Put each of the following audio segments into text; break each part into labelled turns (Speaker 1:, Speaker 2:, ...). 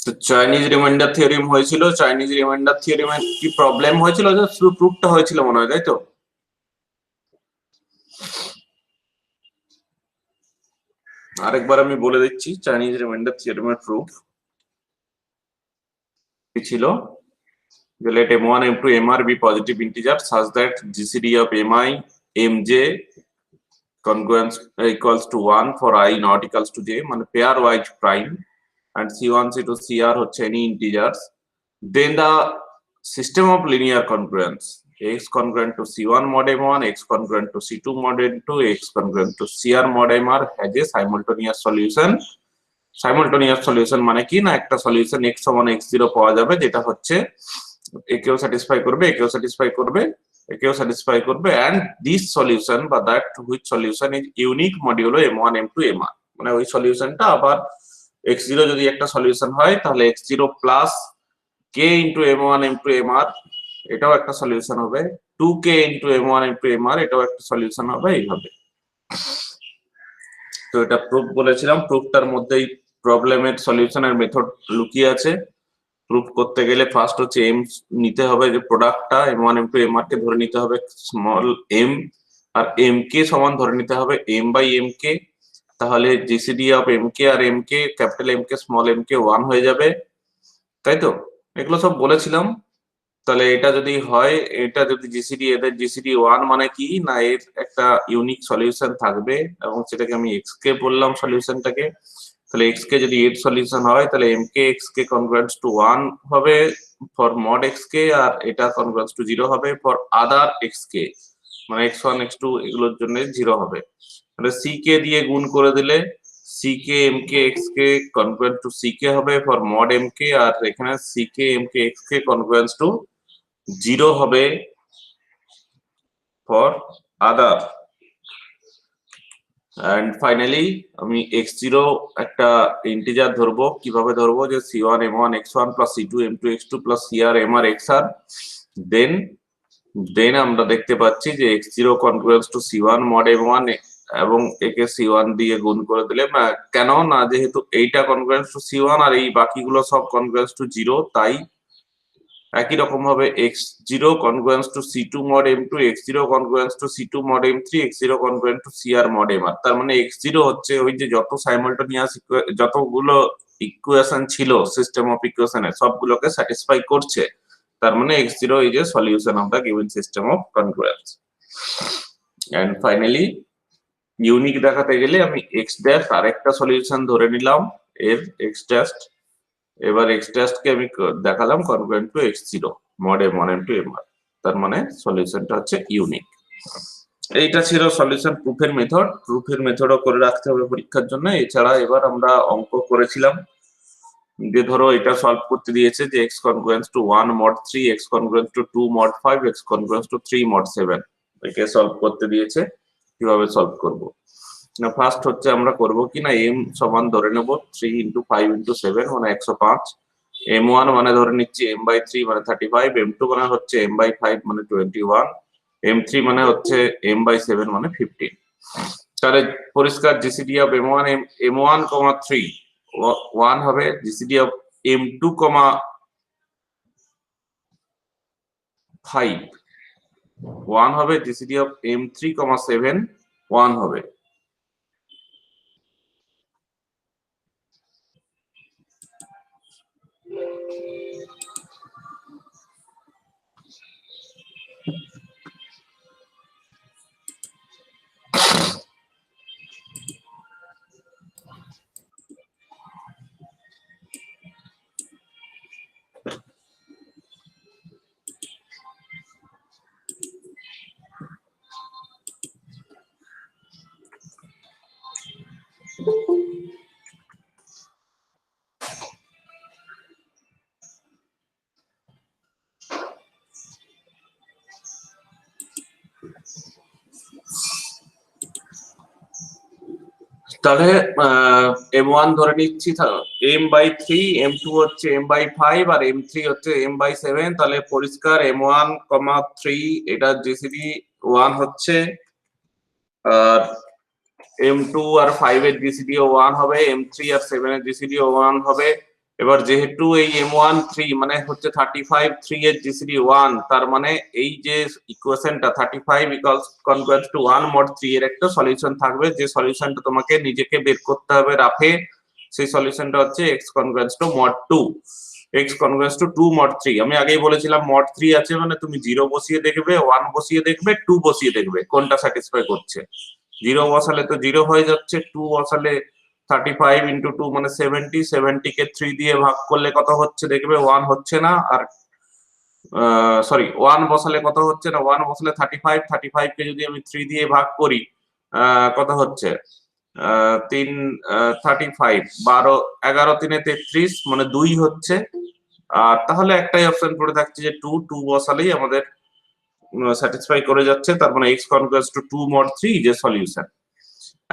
Speaker 1: তো Chinese reminder theorem হয়েছিল, Chinese reminder থিওরেমে কি প্রবলেম হয়েছিল? শুধু প্রুফটা হয়েছিল মনে হয়, তাই তো? আরেকবার আমি বলে দিচ্ছি চাইনিজ রিমাইন্ডার থিওরেমের প্রুফ কি ছিল। let m1 m2 mr be positive integers such that gcd of mi mj congruence equals to 1 for I not equals to j, মানে pairwise prime, and c1 c2 cr হচ্ছে any integers, then the system of linear congruence x congruent to c1 mod m1, x congruent to c2 mod m2, x congruent to cr mod mr has a simultaneous solution. Simultaneous solution মানে কি না, একটা solution x সমান x0 পাওয়া যাবে, যেটা হচ্ছে একেও স্যাটিসফাই করবে, একেও স্যাটিসফাই করবে, একেও স্যাটিসফাই করবে, এন্ড দিস সলিউশন বা that which solution is unique modulo m1 m2 mr, মানে ওই সলিউশনটা আবার x0 যদি একটা সলিউশন হয় তাহলে x0 plus k into m1 m2 mr এটাও একটা সলিউশন হবে, 2k into m1 m2 mr এটাও একটা সলিউশন হবে, এইভাবে। তো এটা প্রুফ বলেছিলাম, প্রুফটার মধ্যেই প্রবলেমের সলিউশনের মেথড লুকিয়ে আছে। প্রুফ করতে গেলে ফার্স্ট হচ্ছে এম নিতে হবে, যে প্রোডাক্টটা m1 m2 mr কে ধরে নিতে হবে স্মল m, আর m কে সমান ধরে নিতে হবে m বাই m কে, তাহলে জিসিডি অফ m কে আর m কে ক্যাপিটাল m কে স্মল m কে 1 হয়ে যাবে, তাই তো? এগুলো সব বলেছিলাম। তাহলে এটা যদি হয়, এটা যদি জিসিডি, এদের জিসিডি 1 মানে কি না, এর একটা ইউনিক সলিউশন থাকবে, এবং সেটাকে আমি এক্স কে বললাম সলিউশনটাকে। তাহলে এক্স কে যদি এর সলিউশন হয় তাহলে M K X K converge two 1 হবে ফর মড এক্স কে, আর এটা কনভার্জ টু 0 হবে ফর আদার এক্স কে, মানে x1 x2 এগুলোর জন্য 0 হবে। তাহলে সি কে দিয়ে গুণ করে দিলে C K M K X K converge to C K হবে ফর মড এম কে, আর এখানে C K M K X K converge to 0 হবে ফর আদার। এন্ড ফাইনালি আমি x0 একটা ইন্টিজার ধরবো, কিভাবে ধরবো, যে c1 m1 x1 plus c2 m2 x2 plus cr mr xr, দেন আমরা দেখতে পাচ্ছি যে x0 congruence two c1 mod m1 এবং একে c1 দিয়ে গুণ করে দিলে, কেন না যেহেতু এইটা কনগ্রুয়েন্স টু c1 আর এই বাকিগুলো সব কনগ্রুয়েন্স টু 0, তাই একই রকম ভাবে x0 congruence to c2 mod m2, x0 congruence to c2 mod m3, x0 congruent to cr mod mr, তার মানে x0 হচ্ছে ওই যে যত সাইমালটেনিয়াস যতগুলো ইকুয়েশন ছিল সিস্টেম অফ ইকুয়েশনের সবগুলোকে স্যাটিসফাই করছে, তার মানে x0 is a solution of the given system of congruence. And finally unique দেখাতে গেলে আমি x ড্যাশ আরেকটা সলিউশন ধরে নিলাম এর x ড্যাশ, এবার x ড্যাশ কে আমি দেখালাম congruent two x0 mod m1 m2 mr, তার মানে সলিউশনটা হচ্ছে ইউনিক। এইটা ছিল সলিউশন প্রুফের মেথড। প্রুফের মেথডও করে রাখতে হবে পরীক্ষার জন্য। এছাড়া এবার আমরা অঙ্ক করেছিলাম, যে ধরো এটা সলভ করতে দিয়েছে যে x congruence to 1 mod 3, x congruence to 2 mod 5, x congruence to 3 mod 7, একে সলভ করতে দিয়েছে। কিভাবে সলভ করব না, ফার্স্ট হচ্ছে আমরা করব কি না, m সমান ধরে নেব 3 ইনটু 5 ইনটু 7 মানে 105, m1 মানে ধরে নিচ্ছি m বাই 3 মানে 35, m2 মানে হচ্ছে m বাই 5 মানে 21, m3 মানে হচ্ছে m বাই 7 মানে 15। তাহলে পরিষ্কার জিসিডি অফ m1 m1 3 1 হবে, জিসিডি অফ m2 5 1 হবে, জিসিডি অফ m3 7 1 হবে। তাহলে m1 ধরে নিচ্ছি m বাই 3, m2 হচ্ছে m বাই 5 আর m3 হচ্ছে m বাই 7। তাহলে পরিষ্কার m1 3 এটা জিসিডি 1 হচ্ছে, আর M2 আর 5 এর জিসিডি ও 1 হবে, M3 আর 7 এর জিসিডি ও 1 হবে। এবার যেহেতু এই M1 3 মানে হচ্ছে 35 3 এর জিসিডি 1, তার মানে এই যে ইকুয়েশনটা 35 ইকুয়ালস কনগ্রুয়েন্ট টু 1 মড 3 এর একটা সলিউশন থাকবে, যে সলিউশনটা তোমাকে নিজেকে বের করতে হবে রাফে। সেই সলিউশনটা হচ্ছে x congruent to mod 2, x congruent to 2 mod 3। আমি আগেই বলেছিলাম মড 3 আছে মানে তুমি 0 বসিয়ে দেখবে, 1 বসিয়ে দেখবে, 2 বসিয়ে দেখবে কোনটা স্যাটিসফাই করছে। 0 বসালে তো 0 হয়ে যাচ্ছে, 2 বসালে 35 ইন্টু 2 মানে 70, 70 কে 3 দিয়ে ভাগ করলে কত হচ্ছে দেখবে 1 হচ্ছে না। আর সরি 1 বসালে কত হচ্ছে না, 1 বসালে 35, 35 কে যদি আমি 3 দিয়ে ভাগ করি কত হচ্ছে 3 35, 12 11 3 33 মানে 2 হচ্ছে। আর তাহলে একটাই অপশন পড়ে থাকছে যে 2, 2 বসালেই আমাদের স্যাটিসফাই করে যাচ্ছে, তার মানে x কনগ্রুয়েন্ট টু 2 মড 3 যে সলিউশন।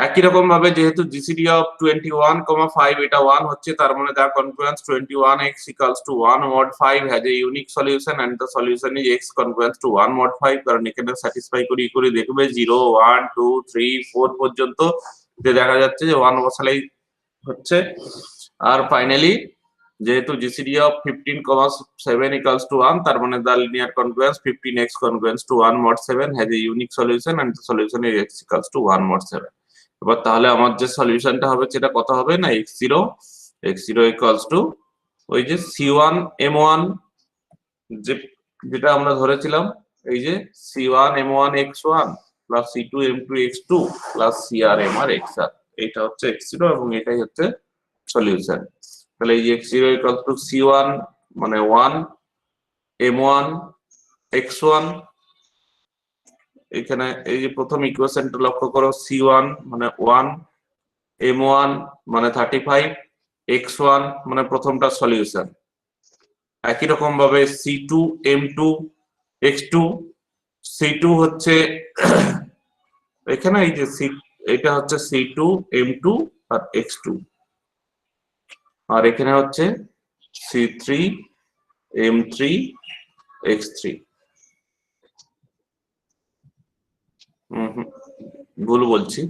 Speaker 1: একই রকম ভাবে যেহেতু জিসিডি অফ 21, 5 এটা 1 হচ্ছে, তার মানে the congruence 21x equals to 1 mod 5 has a unique solution and the solution is x congruence to 1 mod 5। কারণ এখানে স্যাটিসফাই করে দেখবে 0 1 2 3 4 পর্যন্ত যে দেখা যাচ্ছে যে 1 বসালেই হচ্ছে। আর ফাইনালি যেহেতু জিসিডি অফ 15, 7 ইকুয়ালস টু 1, তার মানে the linear congruence 15x congruence to 1 mod 7 has a unique solution and the solution is x equals to 1 mod 7। এবার তাহলে আমার যে সলিউশনটা হবে সেটা কত হবে না, x0 ইকুয়ালস টু ওই যে c1 m1 যেটা আমরা ধরেছিলাম, এই যে c1 m1 x1 plus c2 m2 x2 plus cr mr xr, এটা হচ্ছে x0 এবং এটাই হচ্ছে সলিউশন। তাহলে এই x0 ইকুয়ালস টু c1 মানে 1 m1 x1, এখানে এই যে প্রথম ইকুয়েশনটা লক্ষ্য করো, c1 মানে 1 m1 মানে 35, x1 মানে প্রথমটা সলিউশন। একই রকম ভাবে c2 m2 x2, c2 হচ্ছে এখানে এই যে এটা হচ্ছে c2 m2 আর x2, আর এখানে হচ্ছে c3 m3 x3। ভুল বলছি,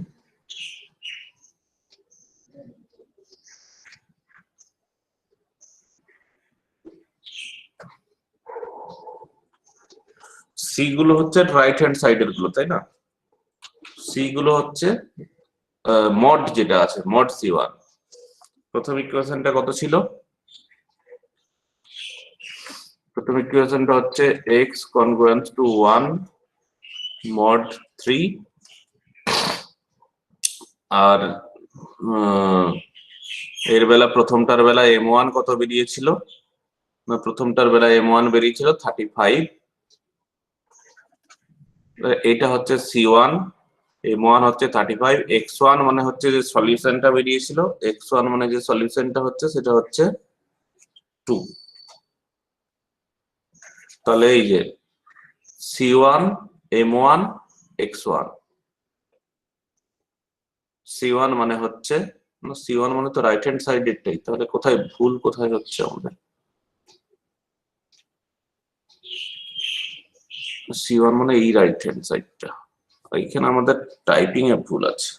Speaker 1: সি গুলো হচ্ছে রাইট হ্যান্ড সাইডের গুলো, তাই না? সি গুলো হচ্ছে মড যেটা আছে মড c1। প্রথম ইকুয়েশনটা কত ছিল? প্রথম ইকুয়েশনটা হচ্ছে x কনগ্রুয়েন্ট টু 1 mod 3, আর এর বেলা প্রথমটার বেলা m1 কত বেরিয়েছিল না, প্রথমটার বেলা m1 বেরিয়েছিল 35, এটা হচ্ছে c1, m1 হচ্ছে 35, x1 মানে হচ্ছে যে সলিউশনটা বেরিয়েছিল, x1 মানে যে সলিউশনটা হচ্ছে সেটা হচ্ছে 2। তাহলে এই যে c1 m1 x1, c1 মানে হচ্ছে c1 মানে তো রাইট হ্যান্ড সাইডেরটাই, তাহলে কোথায় ভুল কোথায় হচ্ছে আমাদের? c1 মানে এই রাইট হ্যান্ড সাইডটা, এইখানে আমাদের টাইপিং এ ভুল আছে।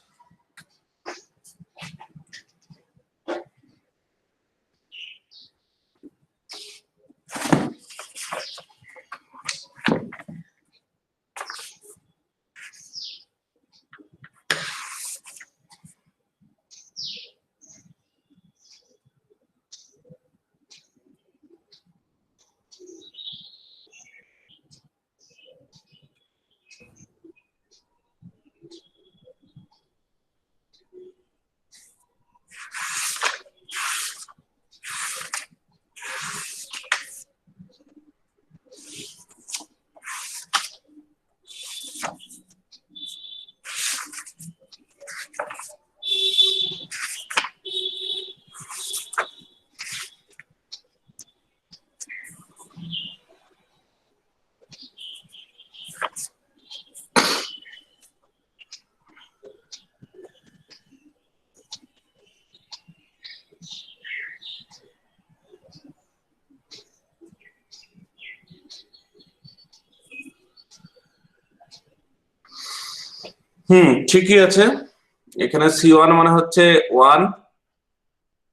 Speaker 1: ঠিকই আছে। এখানে C1 মানে হচ্ছে 1,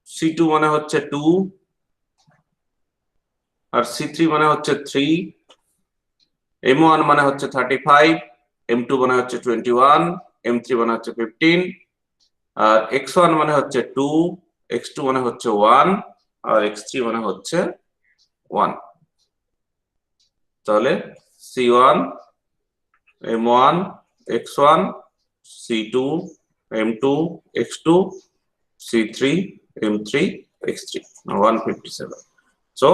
Speaker 1: C2 মানে হচ্ছে 2, আর C3 মানে হচ্ছে 3, M1 মানে হচ্ছে 35, M2 মানে হচ্ছে 21, M3 মানে হচ্ছে 15, আর X1 মানে হচ্ছে 2, X2 মানে হচ্ছে 1, আর X3 মানে হচ্ছে 1। তাহলে C1, M1, X1, C2, M2, X2, C3, M3, X3, 157. So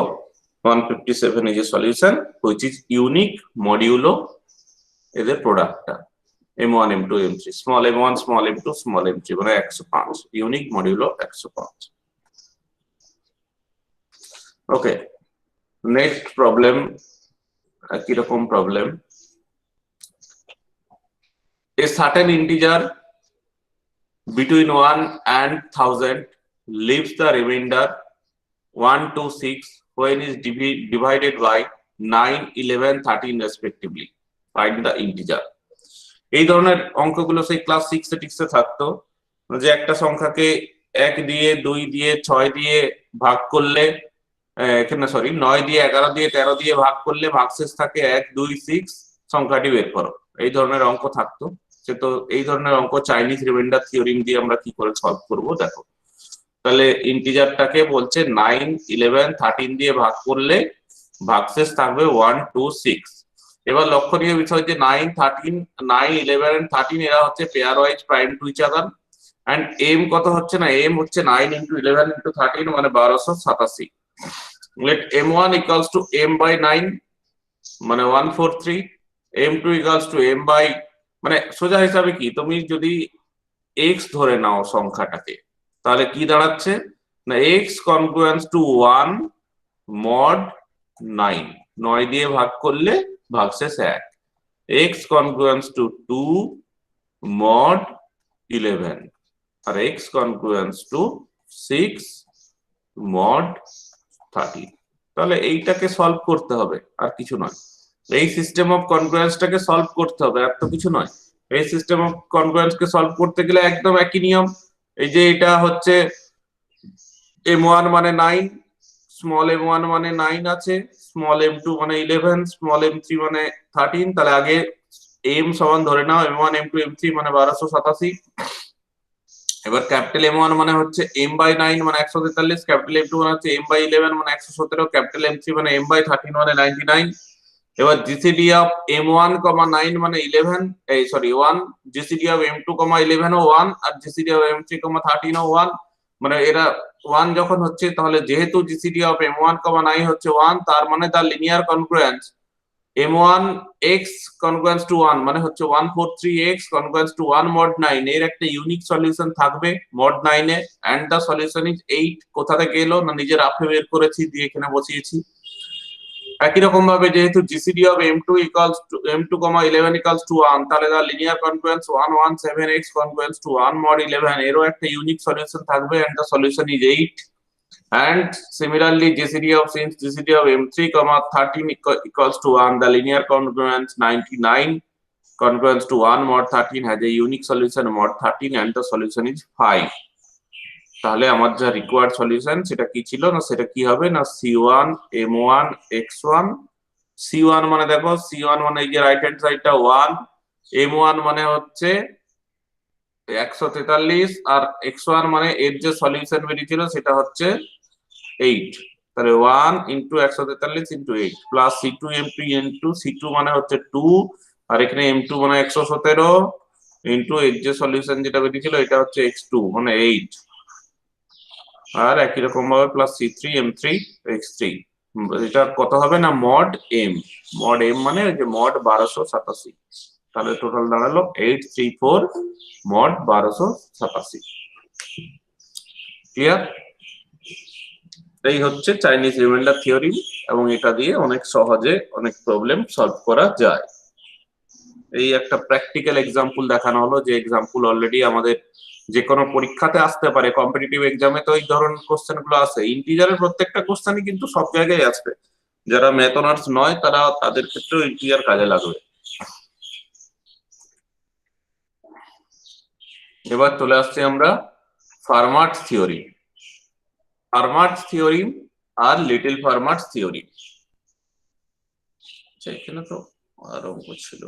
Speaker 1: 157 is a solution which is unique modulo এদের প্রোডাক্টটা M1, M2, M3, small m1, small m2, small m3 মানে 105, ইউনিক মডিউলো 105। ওকে, নেক্সট প্রবলেম, কি রকম problem? A certain integer between 1 and 1000 leaves the remainder 1 to 6 when is divided by 9, 11, 13 respectively. Find the integer. এই ধরনের অঙ্কগুলো সেই class 6 এ থাকতো, যে একটা সংখ্যাকে 1 দিয়ে, 2 দিয়ে, 6 দিয়ে ভাগ করলে, এখানে সরি 9 দিয়ে, 11 দিয়ে, 13 দিয়ে ভাগ করলে ভাগশেষ থাকে 1, 2, 6, সংখ্যাটি বের করো। এই ধরনের অঙ্ক থাকতো। সে তো এই ধরনের অঙ্ক চাইনিজ রিমাইন্ডার থিওরিম দিয়ে আমরা কি করে সলভ করব দেখো। তাহলে ইন্টিজারটাকে বলছে 9, 11, 13 দিয়ে ভাগ করলে ভাগশেষ থাকবে 1, 2, 6। এবার লক্ষণীয় বিষয় যে 9, 13, 9, 11 and 13 এরা হচ্ছে pairwise prime to each other, and m কত হচ্ছে না, এম হচ্ছে 9 into 11 into 13 মানে 1287। let m1 equals to m by 9 মানে 143, m2 equals to m by, মানে সোজা হিসাবে কি, তুমি যদি x ধরে নাও সংখ্যাটাকে, তাহলে কি দাঁড়াচ্ছে না x congruence to 1 mod 9, 9 দিয়ে ভাগ করলে ভাগশেষ 1, x congruence to 2 mod 11, R x congruence to 6 mod 13। তাহলে এইটাকে সলভ করতে হবে, আর কিছু নয়। এই সিস্টেম অফ কনগ্রুয়েন্সটাকে সলভ করতে হবে, আর তো কিছু নয়। এই সিস্টেম অফ কনগ্রুয়েন্সকে সলভ করতে গেলে একদম একই নিয়ম। এই যে এটা হচ্ছে m1 মানে 9, স্মল m1 মানে 9 আছে, স্মল m2 মানে 11, স্মল m3 মানে 13। তাহলে আগে m সমান ধরে নাও m1, m2, m3 মানে 1287। এবার ক্যাপিটাল M1 মানে হচ্ছে m বাই 9 মানে 143, ক্যাপিটাল M2 মানে হচ্ছে m বাই 11 মানে 117, ক্যাপিটাল M3 মানে m বাই 13 মানে 99। এবার জিসিডি অফ m1, 9 মানে 11, এই সরি 1, জিসিডি অফ m2, 11 ও 1, আর জিসিডি অফ m3, 13 ও 1। মানে এরা 1 যখন হচ্ছে, তাহলে যেহেতু জিসিডি অফ m1, 9 হচ্ছে 1, তার মানে তার linear congruence m1 x congruence to 1 মানে হচ্ছে 143x congruence to 1 mod 9 এর একটা ইউনিক সলিউশন থাকবে mod 9 এ, এন্ড দা সলিউশন ইজ 8। কোথা থেকে এলো না, নিজের রাফে বের করেছি, দিয়ে এখানে বসিয়েছি। একই রকম ভাবে যেহেতু GCD of m2 equals to m2, 11 equals to 1, তাহলে তার linear congruence 117x congruence to 1 mod 11 এরও একটা ইউনিক সলিউশন থাকবে, and the solution is 8। And similarly, since GCD of M3, 13 equals to 1, the linear congruence 99 congruence to 1 mod 13 has a unique solution mod 13, and the solution is 5. তাহলে আমার যা required solution সেটা কি ছিল না, সেটা কি হবে না C1, M1, X1। C1 মানে দেখো, C1 মানে এই যে রাইট হ্যান্ড সাইডটা 1, M1 মানে হচ্ছে 143, আর X1 মানে এর যে সলিউশন বেরিয়েছিল সেটা হচ্ছে 8। তাহলে 1 into 143 into 8 plus C2 M2 into C2 মানে হচ্ছে 2, আর এখানে M2 মানে 117 into এর যে সলিউশন যেটা বেরিয়েছিল এটা হচ্ছে X2 মানে 8, আর একই রকম ভাবে প্লাস C3 M3 X3। এটা কত হবে না mod m, mod m মানে ওই যে mod 1287। তাহলে টোটাল দাঁড়ালো 834 mod 1287। ক্লিয়ার? এই হচ্ছে চাইনিজ রিমাইন্ডার থিওরি, এবং এটা দিয়ে অনেক সহজে অনেক প্রবলেম সলভ করা যায়। এই একটা প্র্যাকটিক্যাল এক্সাম্পল দেখানো হলো, যে এক্সাম্পল অলরেডি আমাদের যে কোনো পরীক্ষাতে আসতে পারে, কম্পিটিটিভ এক্সামে তো এই ধরনের কোশ্চেন গুলো আসে। ইন্টিজারের প্রত্যেকটা কোশ্চেনই কিন্তু সব জায়গায় আসবে, যারা ম্যাথ অনার্স নয় তারা, তাদের ক্ষেত্রেও ইন্টিজার কাজে লাগবে। এবার চলে আসছি আমরা ফার্মার্স থিওরি। ফার্মার্স থিওরিম আর লিটল ফার্মার্স থিওরি। আচ্ছা, এখানে তো আর অঙ্ক ছিল।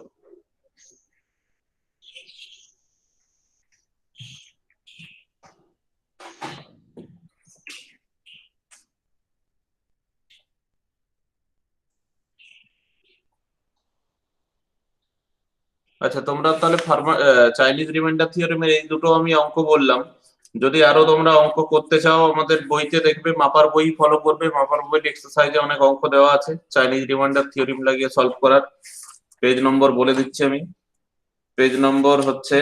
Speaker 1: আচ্ছা, তোমরা তাহলে চাইনিজ রিমাইন্ডার থিওরেমের এই দুটো আমি অঙ্ক বললাম। যদি আরো তোমরা অঙ্ক করতে চাও, আমাদের বইতে দেখবে, মাপার বই ফলো করবে, মাপার বই এক্সারসাইজে অনেক অঙ্ক দেওয়া আছে চাইনিজ রিমাইন্ডার থিওরেম লাগিয়ে সলভ করার। পেজ নম্বর বলে দিচ্ছি আমি। পেজ নম্বর হচ্ছে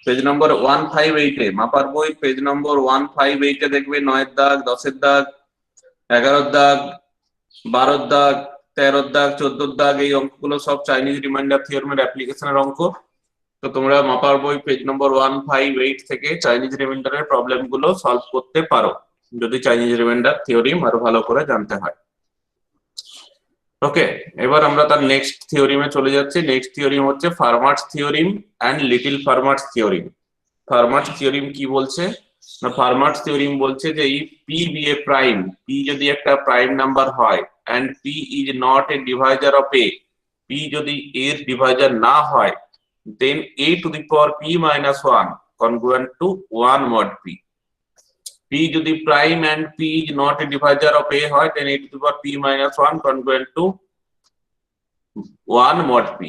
Speaker 1: পেজ নম্বর 158 মাপার বই পেজ নম্বর 158 দেখবে 9-এর দাগ, 10-এর দাগ, 11-এর দাগ, 12-এর দাগ, 13-এর দাগ, 14-এর দাগ, এই অঙ্কগুলো সব চাইনিজ রিমাইন্ডার থিওরেমের অ্যাপ্লিকেশনের অঙ্ক। তো তোমরা মাপার বই পেজ নম্বর 158 থেকে চাইনিজ রিমাইন্ডারের প্রবলেম গুলো সলভ করতে পারো, যদি চাইনিজ রিমাইন্ডার থিওরিম আরো ভালো করে জানতে হয়। ওকে, এবার আমরা তার নেক্সট থিওরিমে চলে যাচ্ছি। নেক্সট থিওরিম হচ্ছে farmers theorem and little farmers theorem. Farmers theorem কি বলছে না, ফার্মার্স থিওরিম বলছে যে if p be a prime, p যদি একটা প্রাইম নাম্বার হয় and p is not a divisor of a, p যদি এর ডিভাইজার না হয়, then a to the power p minus 1 congruent to 1 mod p. p যদি prime and p is not a divisor of a হয়, then a to the power p minus 1 congruent to 1 mod p.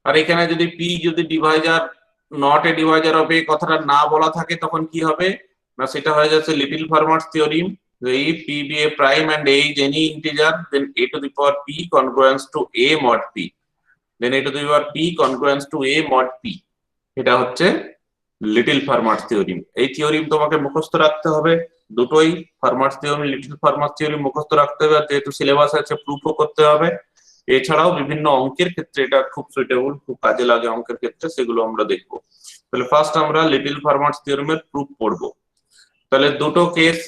Speaker 1: আর এখানে যদি p যদি divisor not a divisor of A কথাটা না বলা থাকে, তখন কি হবে না, সেটা হয়ে যাচ্ছে little farmers theorem. if p be a prime and a is any integer, then a to the power p congruent to a mod p, then a to the power p congruent to a mod p। এটা হচ্ছে little farmers theorem. এই theorem তোমাকে মুখস্থ রাখতে হবে, দুটোই, farmers theorem, little farmers theorem মুখস্থ রাখতে হবে, যেহেতু সিলেবাস আছে প্রুফও করতে হবে। এছাড়াও বিভিন্ন অঙ্কের ক্ষেত্রে এটা খুব সুইটেবল, খুব কাজে লাগে অঙ্কের ক্ষেত্রে, সেগুলো আমরা দেখবো। তাহলে ফার্স্ট আমরা লিটল ফার্মার্স থিওরেমের প্রুফ পড়বো। তাহলে দুটো কেস,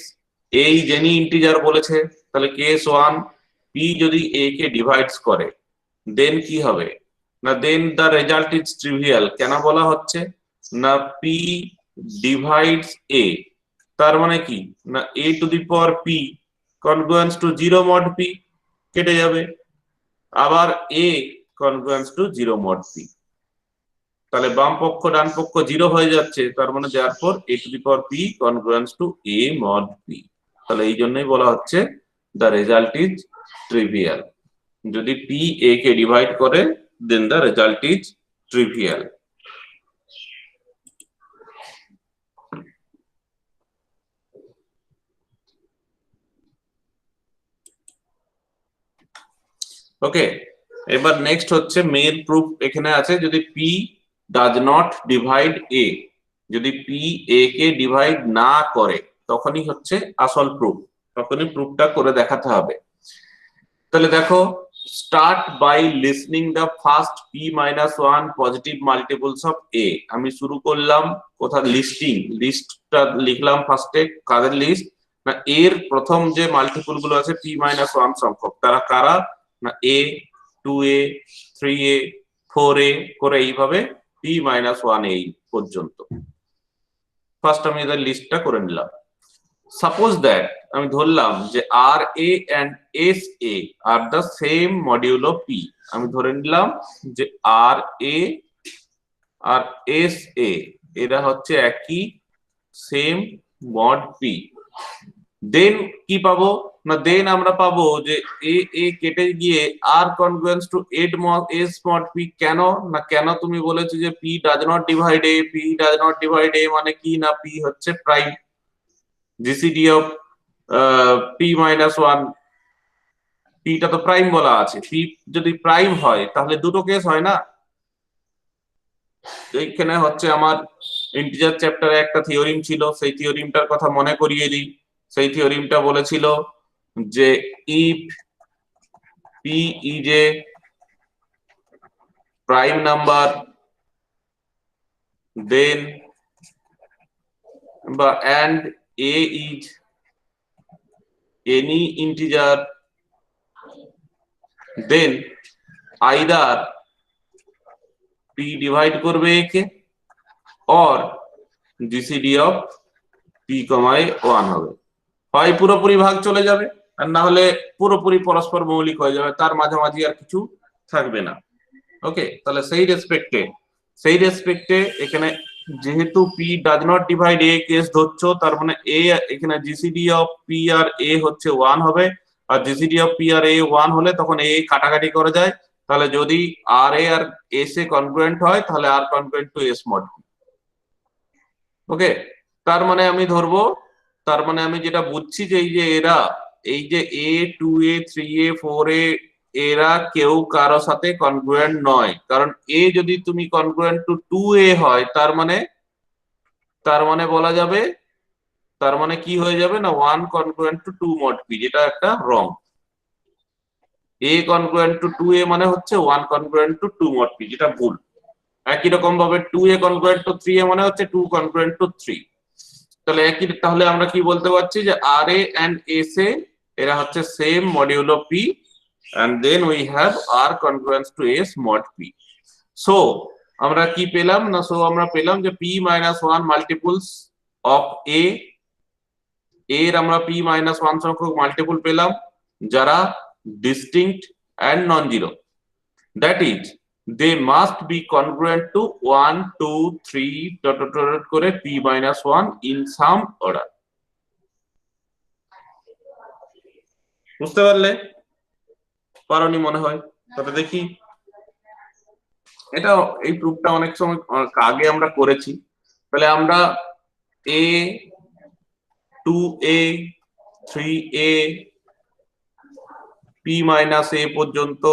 Speaker 1: এই জেনি ইন্টিজার বলেছে, তাহলে কেস 1, পি যদি এ কে ডিভাইডস করে, দেন কি হবে না, দেন দ্য রেজাল্ট ইজ ট্রিভিয়াল। কেন বলা হচ্ছে না, পি ডিভাইডস এ, তার মানে কি না, A to the power P congruence to 0 mod P, কেটে যাবে, আবার A congruence to 0 mod P, তাহলে বাম পক্ষ ডান পক্ষ 0 হয়ে যাচ্ছে, তার মানে therefore a to the power p congruent to a mod p। তাহলে এই জন্যই বলা হচ্ছে the result is trivial। যদি p a কে ডিভাইড করে, then the result is trivial। ওকে, এবার নেক্সট হচ্ছে মেইন প্রুফ এখানে আছে, যদি p does not divide a, যদি p a কে ডিভাইড না করে, তখনই হচ্ছে আসল প্রুফ, তখনই প্রুফটা করে দেখাতে হবে। তাহলে দেখো, start by listening the first p minus 1 positive multiples of a। আমি শুরু করলাম কোথা, লিস্টটা লিখলাম ফার্স্টে, কাদের লিস্ট না, এর প্রথম যে মাল্টিপল গুলো আছে p minus 1 সংখ্যক, তারা কারা না, a, 2a, 3a, 4a করে এইভাবে p minus 1 এই পর্যন্ত। ফার্স্ট আমি এদের লিস্টটা করে নিলাম। সাপোজ দ্যাট, আমি ধরলাম যে R A and S A are the same modulo P. আমি ধরে নিলাম যে R A R S A এরা হচ্ছে একই, সেম মড পি। দেন কি পাবো না, দেন আমরা পাবো যে এ এ কেটে গিয়ে R congruence to S mod P. কেন না, কেন তুমি বলেছো যে P does not divide A, P does not divide A মানে কি না, পি হচ্ছে prime, GCD of p minus 1, পিটা তো প্রাইম বলা আছে, পি যদি প্রাইম হয় তাহলে দুটো কেস হয় না। এইখানে হচ্ছে আমার ইন্টিজার চ্যাপ্টারে একটা থিওরিম ছিল, সেই থিওরিমটার কথা মনে করিয়ে দিই। সেই থিওরিমটা বলেছিল যে if P is a prime number then বা and a is any integer, then either p divide করবে a K or gcd of p, a 1 হবে। হয় পুরোপুরি ভাগ চলে যাবে আর না হলে পুরোপুরি পরস্পর মৌলিক হয়ে যাবে, তার মাঝামাঝি আর কিছু থাকবে না। ওকে, তাহলে সেই রেসপেক্টে এখানে যেহেতু p does not divide a case ধরছো, তার মানে a এখানে জিসিডি অফ p আর a হচ্ছে 1 হবে, আর জিসিডি অফ p আর a 1 হলে তখন a কাটাকাটি করা যায়, তাহলে যদি আর a আর s এ কনগ্রুয়েন্ট হয় তাহলে r congruent to s mod p। Okay, তার মানে আমি ধরবো, তার মানে আমি যেটা বুঝছি যে এই যে এরা, এই যে a 2a 3a 4a এরা কেউ কারো সাথে কনগ্রুয়েন্ট নয়, কারণ a যদি তুমি কনগ্রুয়েন্ট টু 2a হয় তার মানে বলা যাবে, তার মানে কি হয়ে যাবে না 1 কনগ্রুয়েন্ট টু 2 mod p, যেটা একটা রং। a কনগ্রুয়েন্ট টু 2a মানে হচ্ছে 1 কনগ্রুয়েন্ট টু 2 mod p, যেটা ভুল। একই রকম ভাবে 2a কনগ্রুয়েন্ট টু 3a মানে হচ্ছে 2 কনগ্রুয়েন্ট টু 3। তাহলে আমরা কি বলতে পারছি যে RA and SA এরা হচ্ছে same modulo P, and then we have R congruence to S mod P. So আমরা কি পেলাম না, আমরা পেলাম যে P minus 1 multiples of A এর আমরা P minus 1 সংখ্যক মাল্টিপল পেলাম যারা distinct and non-zero, that is they must be congruent to 1 2 3 dot dot dot করে p minus 1 in some order। বুঝতে পারলে? পারোনি মনে হয়, তবে দেখি এটা, এই প্রুফটা অনেক সময় আগে আমরা করেছি। তাহলে আমরা a 2a 3a p minus a পর্যন্ত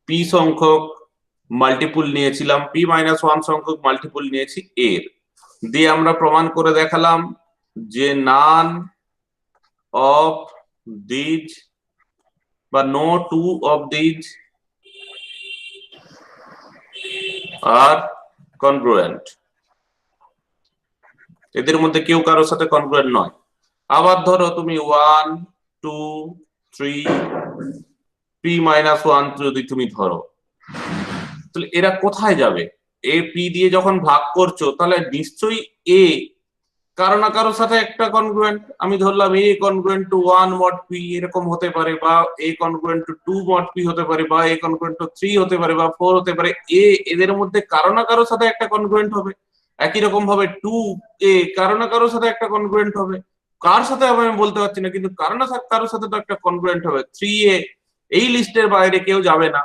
Speaker 1: p সংখ্যক মাল্টিপুল নিয়েছিলাম, p minus 1 সংখ্যক মাল্টিপুল নিয়েছি এর, দিয়ে আমরা প্রমাণ করে দেখালাম যে নান অফ দিজ বা no two of these are congruent, এদের মধ্যে কেউ কারোর সাথে কনগ্রুয়েন্ট নয়। আবার ধরো তুমি 1 2 3 p minus 1 যদি তুমি ধরো, তাহলে এরা কোথায় যাবে? এ পি দিয়ে যখন ভাগ করছো তাহলে নিশ্চয়ই এ কারো না কারোর সাথে একটা কনগ্রুয়েন্ট, আমি ধরলাম এ কনগ্রুয়েন্ট টু 1 mod p এরকম হতে পারে, বা এ কনগ্রুয়েন্ট টু 2 mod p হতে পারে, বা এ কনগ্রুয়েন্ট টু 3 হতে পারে, বা 4 হতে পারে। এদের মধ্যে কারো না কারোর সাথে একটা কনগ্রুয়েন্ট হবে। একই রকম ভাবে 2a কারো না কারোর সাথে একটা কনগ্রুয়েন্ট হবে, কার সাথে হবে আমি বলতে পারছি না, কিন্তু কারো না কারোর সাথে তো একটা কনগ্রুয়েন্ট হবে। 3a এই লিস্টের বাইরে কেউ যাবে না,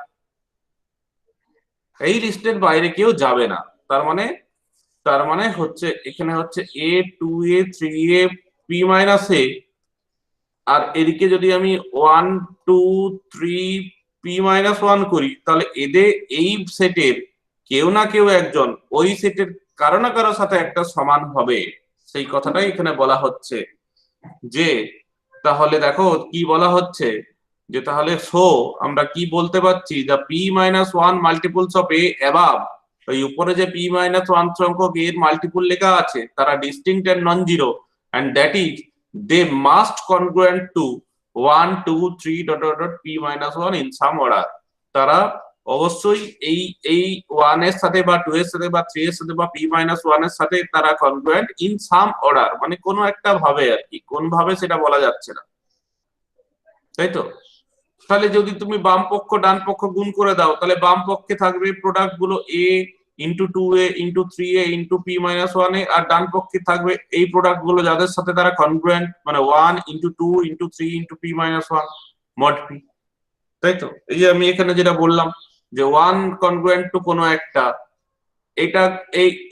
Speaker 1: এই লিস্টের বাইরে কেউ যাবে না, তার মানে হচ্ছে এখানে হচ্ছে a 2a 3a p minus a, আর এদিকে যদি আমি 1 2 3 p minus 1 করি, তাহলে এদের এই সেটের কেউ না কেউ একজন ওই সেটের কারো না কারোর সাথে একটা সমান হবে, সেই কথাটাই এখানে বলা হচ্ছে। যে তাহলে দেখো কি বলা হচ্ছে, যে তাহলে আমরা কি বলতে পারছি, যা p minus 1 multiples of a above, ওই উপরে যে p minus 1 সংখ্যক এর মাল্টিপল লেখা আছে তারা distinct and non zero, and that is they must congruent to 1 2 3 dot dot dot p minus 1 in some order। তারা অবশ্যই এই 1 এর সাথে বা 2 এর সাথে বা 3 এর সাথে বা p minus 1 এর সাথে তারা কনগ্রুয়েন্ট ইন সাম অর্ডার, মানে কোনো একটা ভাবে আর কি, কোন ভাবে সেটা বলা যাচ্ছে না, তাই তো? তাহলে যদি তুমি বাম পক্ষ ডান পক্ষ গুণ করে দাও, তাহলে বাম পক্ষে থাকবে প্রোডাক্ট গুলো a into 2a into 3a into p minus 1a, আর ডান পক্ষে থাকবে এই প্রোডাক্ট গুলো যাদের সাথে তারা কনগ্রুয়েন্ট, মানে 1 into 2 into 3 into p minus 1 mod p, তাই তো? এই যে আমি এখানে যেটা বললাম যে 1 কনগ্রুয়েন্ট টু কোনো একটা, এটা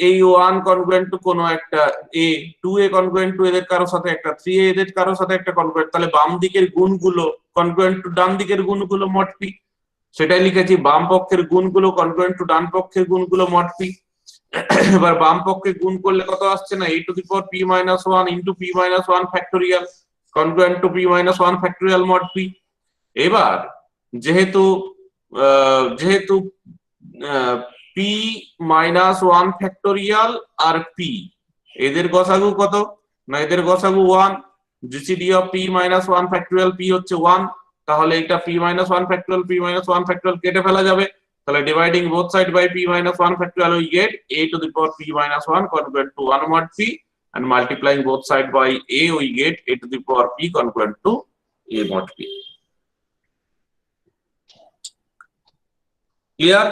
Speaker 1: এই 1 কনগ্রুয়েন্ট টু কোনো একটা a, 2a কনগ্রুয়েন্ট টু এদের কারোর সাথে একটা, 3a এদের কারোর সাথে একটা কনগ্রুয়েন্ট, তাহলে বাম দিকের গুণগুলো কনগ্রুয়েন্ট টু ডান দিকের গুণগুলো mod p, সেটাই লিখেছি বাম পক্ষের গুণগুলো কনগ্রুয়েন্ট টু ডান পক্ষের গুণগুলো mod p। এবার বাম পক্ষে গুণ করলে কত আসছে না a to the power p minus 1 into p minus 1 factorial congruent to p minus 1 factorial mod p। এবার যেহেতু যেহেতু p মাইনাস 1 ফ্যাক্টোরিয়াল আর p এদের গসাগু কত না, এদের গসাগু 1, GCD of p minus 1 factorial p হচ্ছে 1, তাহলে এটা p minus 1 factorial p minus 1 factorial কেটে ফেলা যাবে, তাহলে dividing both side by p minus 1 factorial we get a to the power p minus 1 congruent to 1 mod p, and multiplying both side by a we get a to the power p congruent to a mod p. Clear?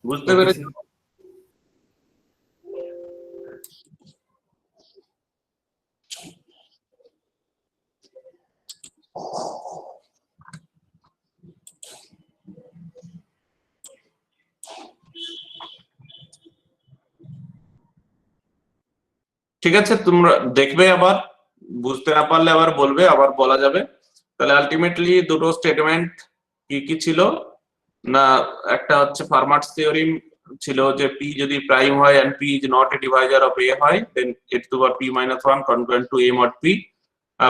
Speaker 1: বুঝতে পেরেছো? ঠিক আছে, তোমরা দেখবে, আবার বুঝতে না পারলে আবার বলবে, আবার বলা যাবে। তাহলে আলটিমেটলি দুটো স্টেটমেন্ট কি কি ছিল না, একটা হচ্ছে ফার্মার্স থিওরিম ছিল যে p যদি প্রাইম হয় and p is not a divisor of a হয়, then a to the power p minus 1 congruent to a mod p।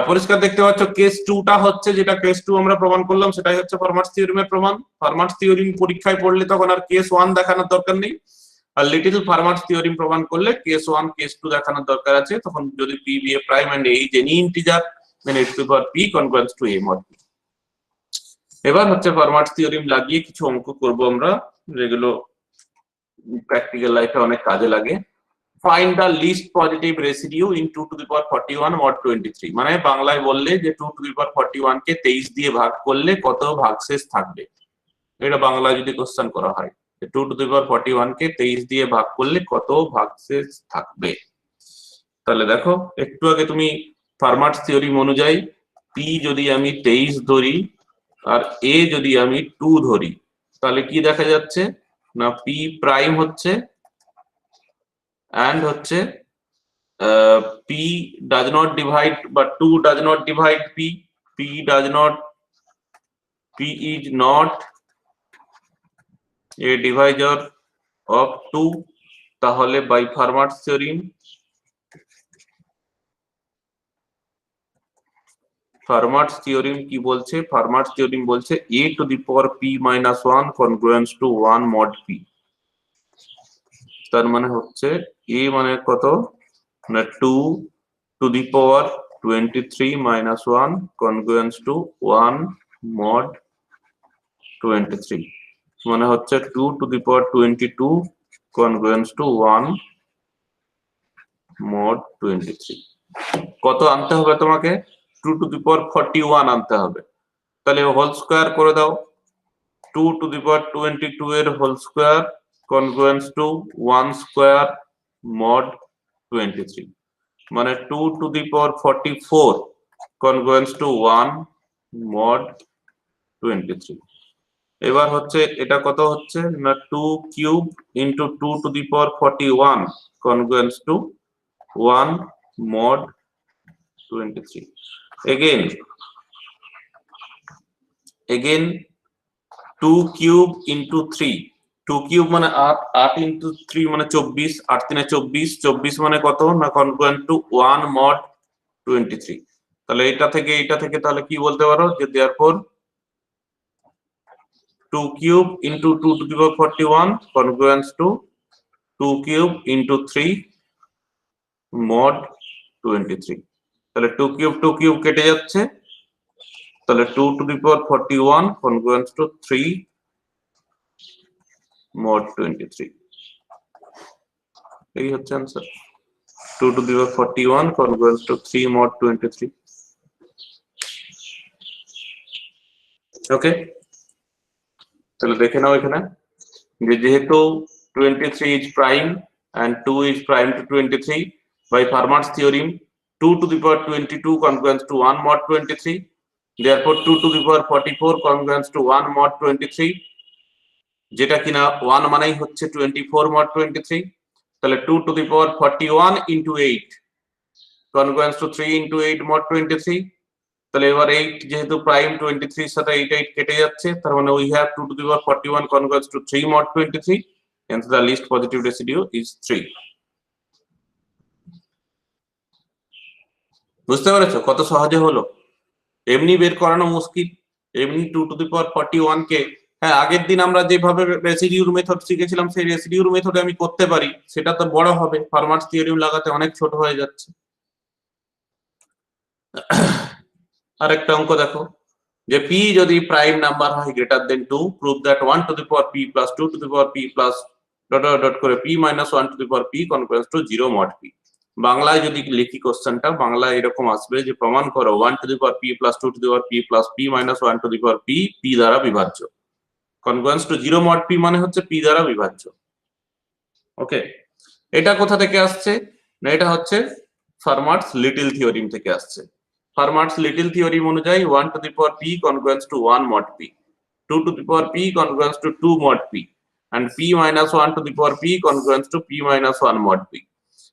Speaker 1: পরিষ্কার দেখতে পাচ্ছ কেস 2 টা হচ্ছে, যেটা কেস 2 আমরা প্রমাণ করলাম সেটাই হচ্ছে ফার্মার্স থিওরিমের প্রমাণ। ফার্মার্স থিওরিম পরীক্ষায় পড়লে তখন আর কেস 1 দেখানোর দরকার নেই, আর লিটল ফার্মার্স থিওরিম প্রমাণ করলে কেস 1 কেস 2 দেখানোর দরকার আছে। তখন যদি p be a prime and a is any integer then a to the power p congruent to a mod p। এবার হচ্ছে ফার্মার্স থিওরিম লাগিয়ে কিছু অঙ্ক করব আমরা, যেগুলো প্র্যাকটিক্যাল লাইফে অনেক কাজে লাগে। Find the least positive residue in 2 to the power 41 mod 23, মানে বাংলায় বললে যে 2 to the power 41 কে 23 দিয়ে ভাগ করলে কত ভাগশেষ থাকবে, এটা বাংলায় যদি কোশ্চেন করা হয় 2 to the power 41 কে 23 দিয়ে ভাগ করলে কত ভাগশেষ থাকবে। তাহলে দেখো, একটু আগে তুমি ফার্মার্স থিওরিম অনুযায়ী p যদি আমি 23 ধরি আর a যদি আমি 2 ধরি, তাহলে কি দেখা যাচ্ছে না, p প্রাইম হচ্ছে and হচ্ছে p does not divide but 2 does not divide p is not a divisor of 2, তাহলে by ফার্মার্স থিওরিম কি বলছে, ফার্মার্স থিওরিম বলছে a to the power p minus 1 congruent to 1 mod p। তার মানে হচ্ছে a মানে কত না 2 to the power 23 minus 1 congruent to 1 mod 23, মানে হচ্ছে 2 to the power 22 congruent to 1 mod 23। কত আনতে হবে তোমাকে, 2 to the power 41 আনতে হবে। তাহলে হোল স্কয়ার করে দাও, 2 to the power 22 এর whole square congruent to 1 square mod 23, মানে 2 to the power 44 congruent to 1 mod 23। এবার হচ্ছে এটা কত হচ্ছে না 2 cube into 2 to the power 41 congruent to 1 mod 23। again 2 cube into 3, 2 cube মানে 8, 8 ইনটু 3 মানে 24, 8 3 24, 24 মানে কত না congruent to 1 mod 23। তাহলে এটা থেকে তাহলে কি বলতে পারো যে therefore 2 cube into 2 to the power 41 congruent to 2 cube into 3 mod 23। তাহলে 2 কিউব কেটে যাচ্ছে, তাহলে 2 to the power 41 congruent to 3 mod 23, এই হচ্ছে answer. 2 to the power 41 congruent to 3 mod 23। ওকে, তাহলে দেখে নাও এখানে যে যেহেতু 23 is prime and 2 is prime to 23, by Fermat's theorem 2 to the power 22 congruent to 1 mod 23, therefore 2 to the power 44 congruent to 1 mod 23, যেটা কিনা 1 মানেই হচ্ছে 24 mod 23। তাহলে 2 to the power 41 into 8 congruent to 3 into 8 mod 23, তাহলে এবার 8 যেহেতু prime 23 এর সাথে 8 কেটে যাচ্ছে, তার মানে we have 2 to the power 41 congruence to 3 mod 23, hence the least positive residue is 3. বুঝতে পেরেছো কত সহজে হলো? এমনি বের করানো মুশকিল, এমনি 2 to the power 41 কে, হ্যাঁ আগের দিন আমরা যেভাবে রেসিডিউর মেথড শিখেছিলাম সেই রেসিডিউর মেথডে আমি করতে পারি, সেটা তো বড় হবে, ফার্মার্স থিওরেম লাগাতে অনেক ছোট হয়ে যাচ্ছে। আরেকটা অঙ্ক দেখো, যে p যদি প্রাইম নাম্বার হয় greater than 2, prove that 1 to the power p plus 2 to the power p plus dot dot dot করে p minus 1 to the power p congruence to 0 mod p। বাংলায় যদি লিখি কোশ্চেনটা, বাংলায় এরকম আসবে যে প্রমাণ করো 1 to the power p plus 2 to the power p plus p minus 1 to the power p p দ্বারা বিভাজ্য। কনগ্রুয়েন্স টু 0 mod p মানে হচ্ছে p দ্বারা বিভাজ্য। ওকে, এটা কোথা থেকে আসছে না, এটা হচ্ছে ফার্মার্স লিটল থিওরিম থেকে আসছে। ফার্মার্স লিটল থিওরিম অনুযায়ী 1 to the power p congruence to 1 mod p, 2 to the power p congruence to 2 mod p, and p minus 1 to the power p congruence to p minus 1 mod p।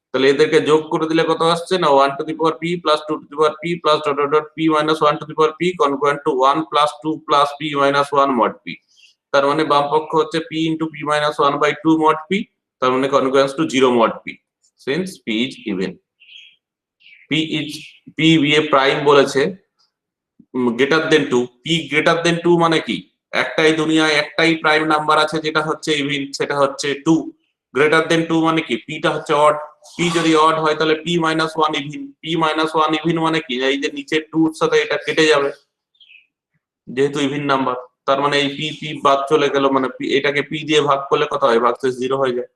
Speaker 1: তাহলে এদেরকে যোগ করে দিলে কত আসছে না, 1 to the power p plus 2 to the power p plus dot dot dot p minus 1 to the power p congruent to 1 plus 2 plus p minus 1 mod p। তার মানে বাম পক্ষ হচ্ছে p into p minus 1 by 2 mod p, তার মানে congruence to 0 mod p since p is even। p a prime বলেছে greater than 2, p greater than 2 মানে কি, একটাই দুনিয়ায় একটাই প্রাইম নাম্বার আছে যেটা হচ্ছে ইভিন, সেটা হচ্ছে 2। গ্রেটার দেন 2 মানে কি, p টা হচ্ছে অড, p যদি অড হয় তাহলে p minus 1 even, p minus 1 even মানে কি, এই যে নিচে 2 এর সাথে এটা কেটে যাবে যেহেতু ইভিন নাম্বার, তার মানে এই p বাদ চলে গেল, মানে এটাকে p দিয়ে ভাগ করলে কত হয়, ভাগশেষ 0 হয়ে যায়।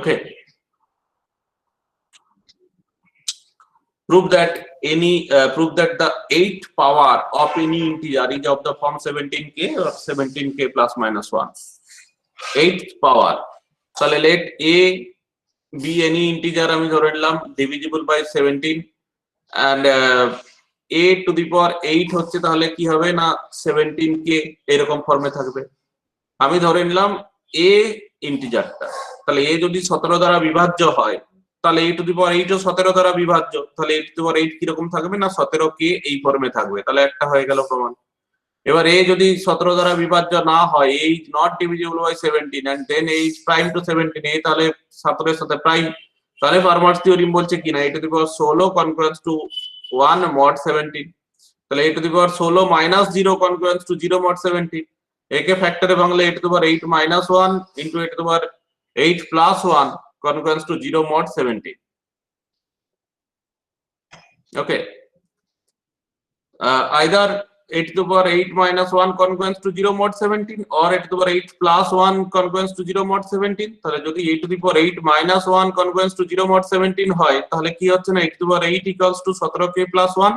Speaker 1: ওকে, prove that the 8th power of any integer is of the form 17k or 17k plus minus 1। 8th power, তাহলে let a be any integer আমি ধরে নিলাম divisible by 17 and a to the power 8 হচ্ছে, তাহলে কি হবে না 17k এরকম ফর্মে থাকবে। আমি ধরে নিলাম a ইন্টিজারটা, তাহলে a যদি 17 দ্বারা বিভাজ্য হয় তাহলে a টু দি পাওয়ার 8 ও 17 দ্বারা বিভাজ্য, তাহলে a টু দি পাওয়ার 8 কি রকম থাকবে না 17k এই ফর্মে থাকবে, তাহলে একটা হয়ে গেল প্রমাণ। এবার a যদি 17 দ্বারা বিভাজ্য না হয়, a is not divisible by 17 and then a is prime to 17, a তাহলে 17 এর সাথে প্রাইম, তাহলে ফার্মার্স থিওরিম বলছে কিনা a to the power 16 congruence to 1 mod 17, তাহলে a to the power 16 minus 0 congruence to 0 mod 17। একে ফ্যাক্টরে ভাঙলে a to the power 8 minus 1 into a to the power 8 plus 1 congruence to 0 mod 17। Okay, either a to the power 8 minus 1 congruence to 0 mod 17 or a to the power 8 plus 1 congruence to 0 mod 17। তাহলে যদি a to the power 8 minus 1 congruence to 0 mod 17 হয় তাহলে কি হচ্ছে না a to the power 8 equals to 17k plus 1,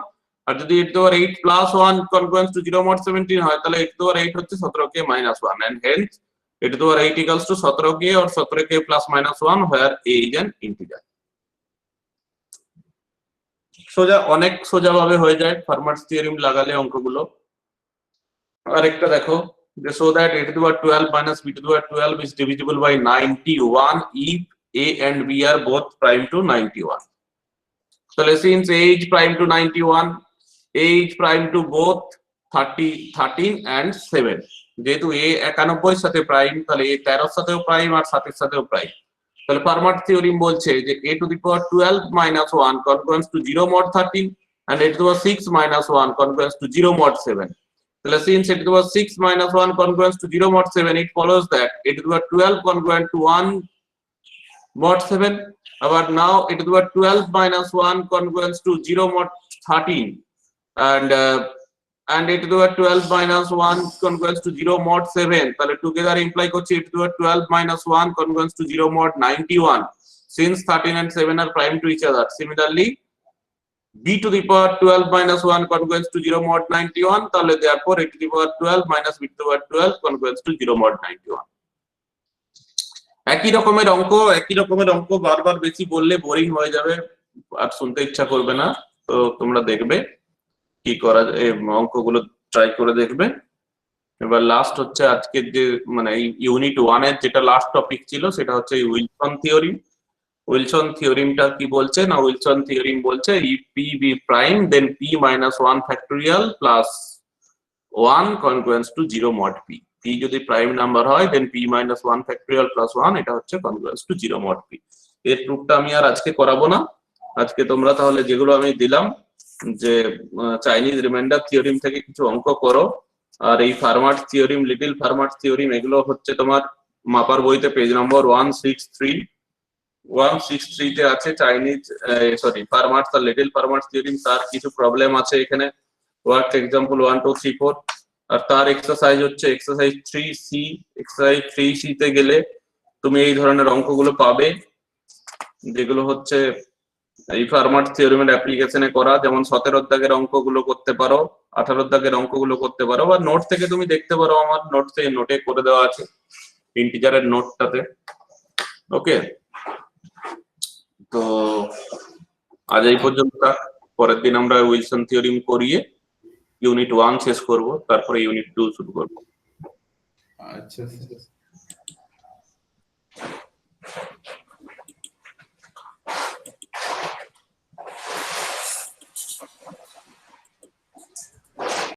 Speaker 1: আর যদি a to the power 8 plus 1 congruence to 0 mod 17 হয় তাহলে a to the power 8 হচ্ছে 17k minus 1 and hence a to the power 8 equals to 17k or 17k plus minus 1 where a is an integer। সোজা, অনেক সোজা ভাবে হয়ে যায় farmers theorem লাগালে অঙ্কগুলো। আরেকটা দেখো, যে so that a to the power 12 minus b to the power 12 is divisible by 91 if a and b are both prime to 91। তাহলে since a is prime to 91, a is prime to both 30 13 and 7, যেহেতু a 91 এর সাথে prime তাহলে a 13 এর সাথেও prime আর 7 এর সাথেও prime. তাহলে ফার্মার্স থিওরেম বলছে যে a to the power 12 minus 1 congruence to 0 mod 13 and a to the power 6 minus 1 congruence to 0 mod 7। তাহলে since a to the power 6 minus 1 congruence to 0 mod 7, it follows that a to the power 12 congruent to 1 mod 7, but now a to the power 12 minus 1 congruence to 0 mod 13 and a to the power 12 minus 1 congruence to 0 mod 7, তাহলে together imply করছে a to the power 12 minus 1 congruence to 0 mod 91 since 13 and 7 are prime to each other। Similarly b to the power 12 minus 1 congruence to 0 mod 91, তাহলে therefore a to the power 12 minus b to the power 12 congruence to 0 mod 91। একই রকমের অঙ্ক বারবার বেশি বললে boring হয়ে যাবে আর শুনতে ইচ্ছা করবে না, তো তোমরা দেখবে কি করা যায়, অঙ্কগুলো ট্রাই করে দেখবে। এবার লাস্ট হচ্ছে আজকের যে মানে ইউনিট 1 এর যেটা লাস্ট টপিক ছিল সেটা হচ্ছে উইলসন থিওরি। উইলসন থিওরিমটা কি বলছে না, উইলসন থিওরিম বলছে if p be prime then p minus 1 factorial plus 1 congruence to 0 mod p. p যদি প্রাইম নাম্বার হয় দেন p minus 1 factorial plus 1 এটা হচ্ছে congruence to 0 mod p. এর প্রুফটা আমি আর আজকে করাবো না। আজকে তোমরা তাহলে যেগুলো আমি দিলাম যে চাইনিজ রিমাইন্ডার থিওরিম থেকে কিছু অঙ্ক করো, আর এই ফার্মাট থিওরিম, লিটল ফার্মাট থিওরিম এগুলো হচ্ছে তোমার মাপার বইতে পেজ নম্বর 163 তে আছে চাইনিজ সরি ফার্মাট আর লিটল ফার্মাট থিওরিম। তার কিছু প্রবলেম আছে এখানে, ওয়ার্ক এক্সাম্পল 1 2 3 4, আর তার এক্সারসাইজ হচ্ছে এক্সারসাইজ 3C। এক্সারসাইজ 3C তে গেলে তুমি এই ধরনের অঙ্কগুলো পাবে যেগুলো হচ্ছে এই ফার্মাট থিওরিমের অ্যাপ্লিকেশনে করা, যেমন 17 দাগের অঙ্কগুলো করতে পারো, 18 দাগের অঙ্কগুলো করতে পারো, বা নোট থেকে তুমি দেখতে পারো, আমার নোটে করে দেওয়া আছে ইন্টিজারের নোটটাতে। ওকে, তো আজ এই পর্যন্ত থাক। পরের দিন আমরা উইলসন থিওরিম করিয়ে ইউনিট 1 শেষ করব, তারপরে ইউনিট 2 শুরু করব।
Speaker 2: আচ্ছা।